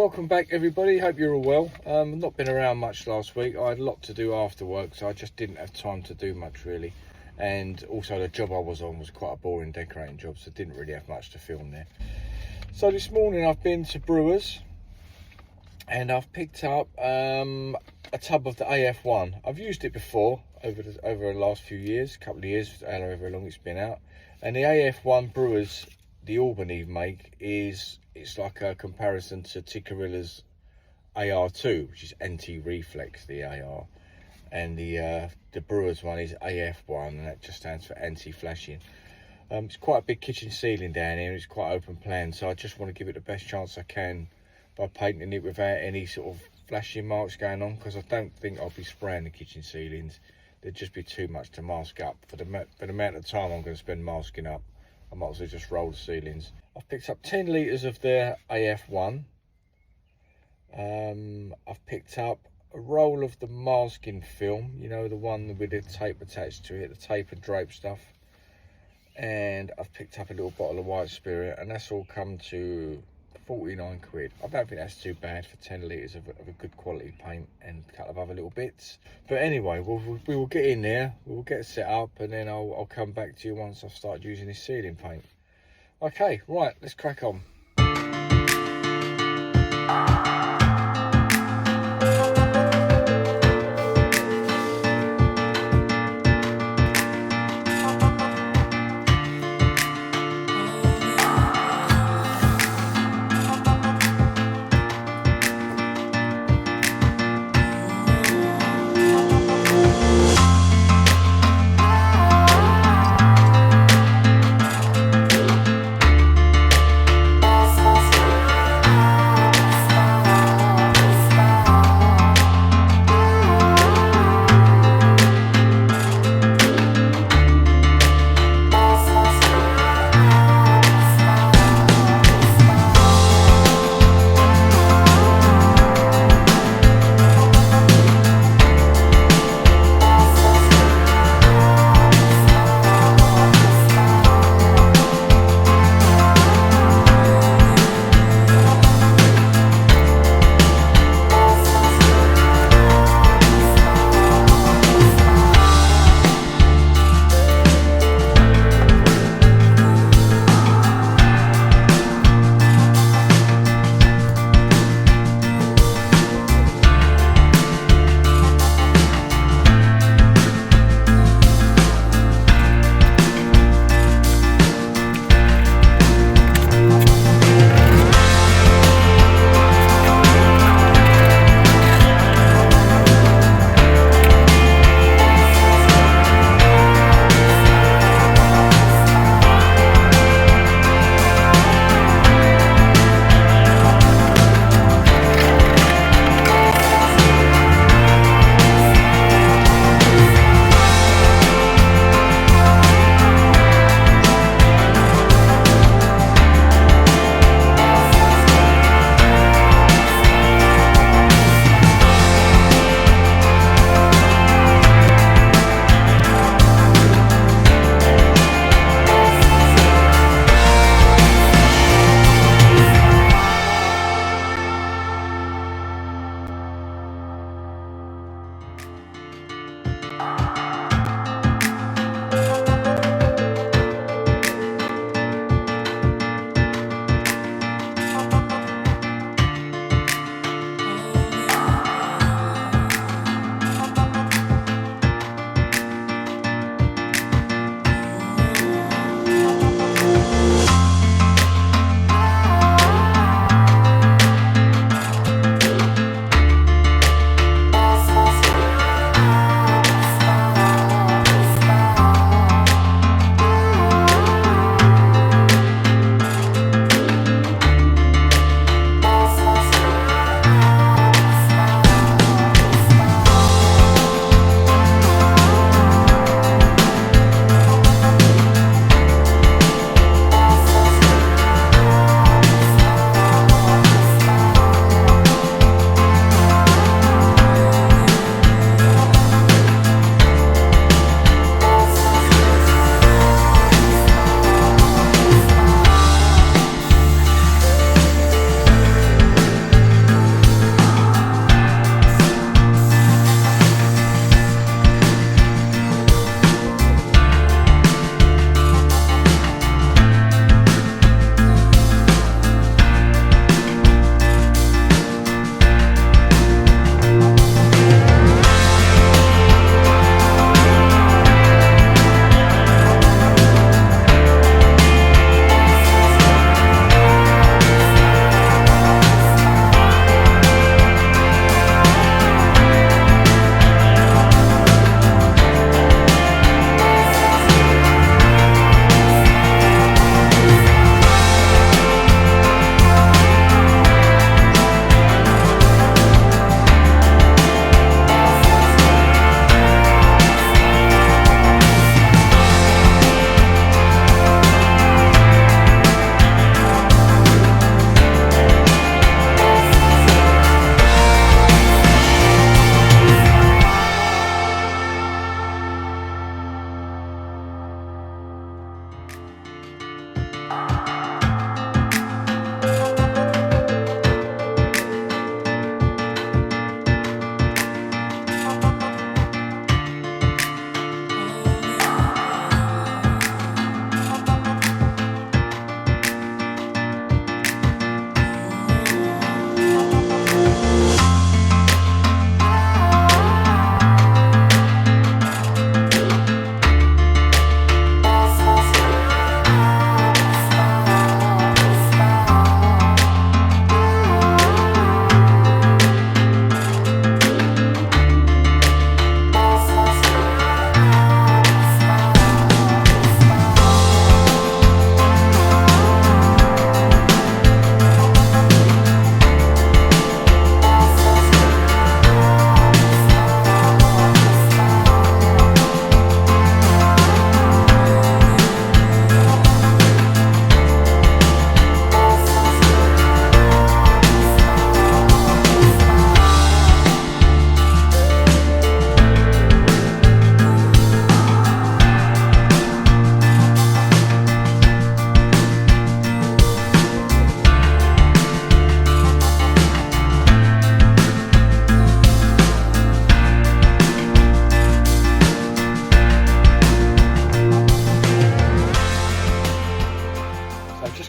welcome back everybody, hope you're all well. I've not been around much last week. I had a lot to do after work, so I just didn't have time to do much really. And also the job I was on was quite a boring decorating job, so didn't really have much to film there. So this morning I've been to Brewers and I've picked up a tub of the AF1. I've used it before over the last few years, couple of years, however long it's been out. And the AF1 Brewers, the Albany make, it's like a comparison to Tikkurila's AR2, which is anti-reflex, the AR, and the Brewers one is AF1, and that just stands for anti-flashing. It's quite a big kitchen ceiling down here. It's quite open plan, so I just want to give it the best chance I can by painting it without any sort of flashing marks going on, because I don't think I'll be spraying the kitchen ceilings. There'd just be too much to mask up. For the amount of time I'm going to spend masking up, I might as well just roll the ceilings. I've picked up 10 litres of their AF1. I've picked up a roll of the masking film, you know, the one with the tape attached to it, the tape and drape stuff. And I've picked up a little bottle of white spirit, and that's all come to 49 quid. I don't think that's too bad for 10 litres of a good quality paint and a couple of other little bits. But anyway, we will get in there, we'll get set up, and then I'll come back to you once I've started using this ceiling paint. Okay, right, let's crack on.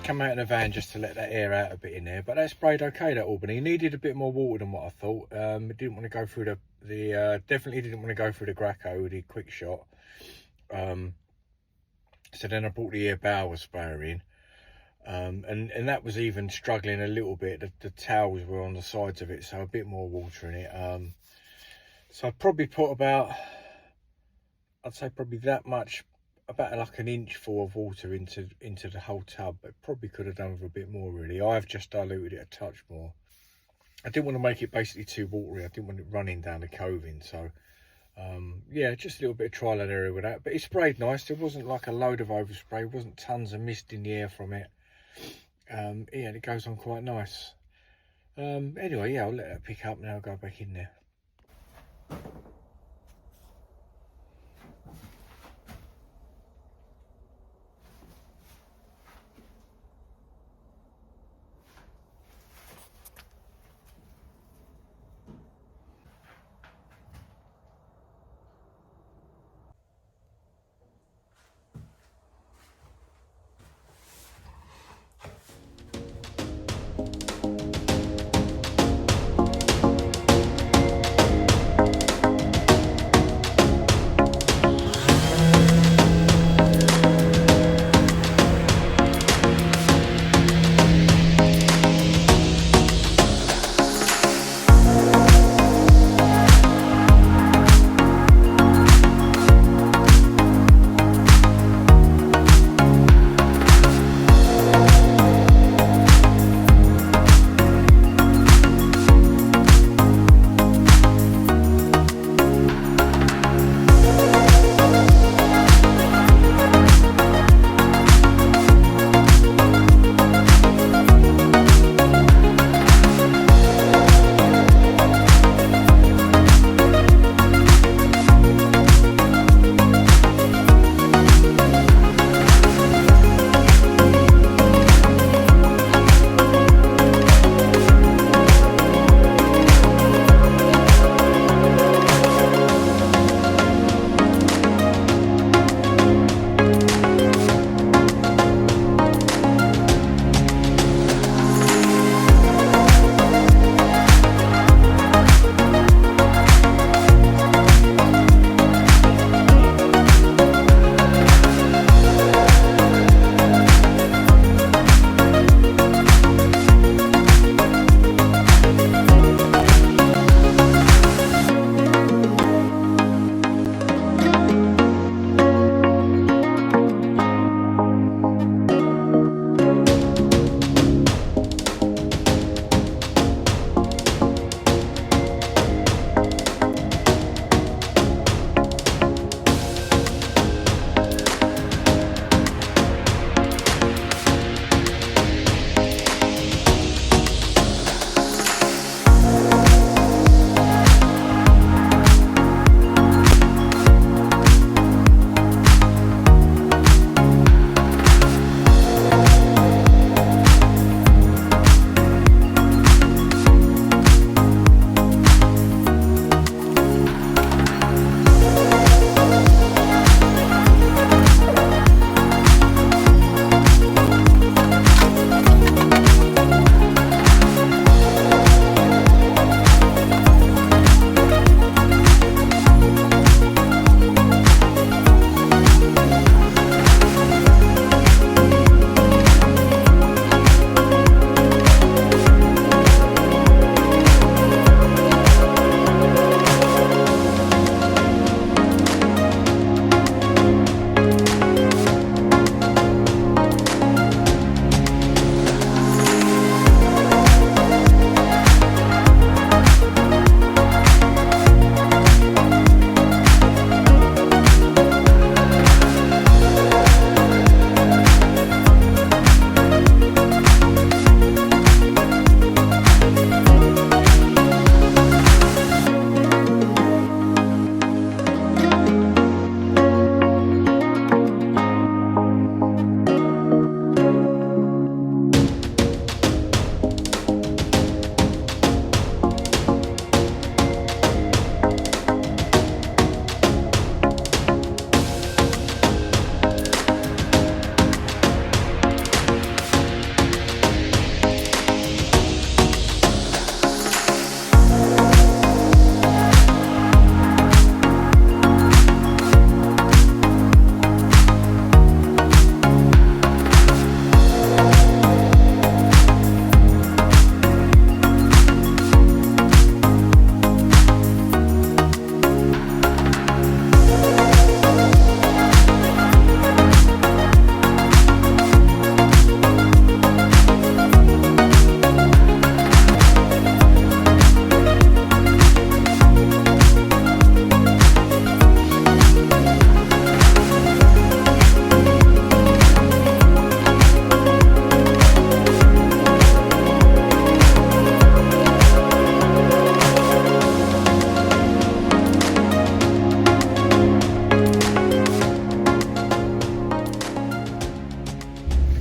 come out in the van just to let that air out a bit in there, but that sprayed okay, that Albany. It needed a bit more water than what I thought. It didn't want to go through the definitely didn't want to go through the Graco, the quick shot. So then I brought the air Bauer sprayer in, and that was even struggling a little bit. The towels were on the sides of it, so a bit more water in it. So I probably put about, I'd say probably that much, about like an inch full of water into the whole tub, but probably could have done with a bit more really. I've just diluted it a touch more. I didn't want to make it basically too watery. I didn't want it running down the coving, so yeah, just a little bit of trial and error with that, but it sprayed nice. There wasn't like a load of overspray, there wasn't tons of mist in the air from it. Yeah, it goes on quite nice. Anyway, yeah, I'll let it pick up now. I'll go back in there.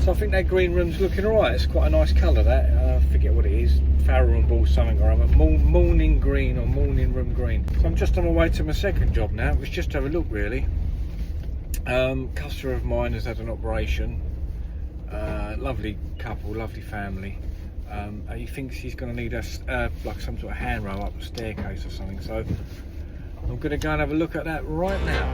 So I think that green room's looking alright. It's quite a nice colour, that. I forget what it is. Farrow and Ball something or other. Morning green or morning room green. So I'm just on my way to my second job now. Let's just have a look, really. Customer of mine has had an operation. Lovely couple, lovely family. He thinks he's going to need like some sort of handrail up the staircase or something. So I'm going to go and have a look at that right now.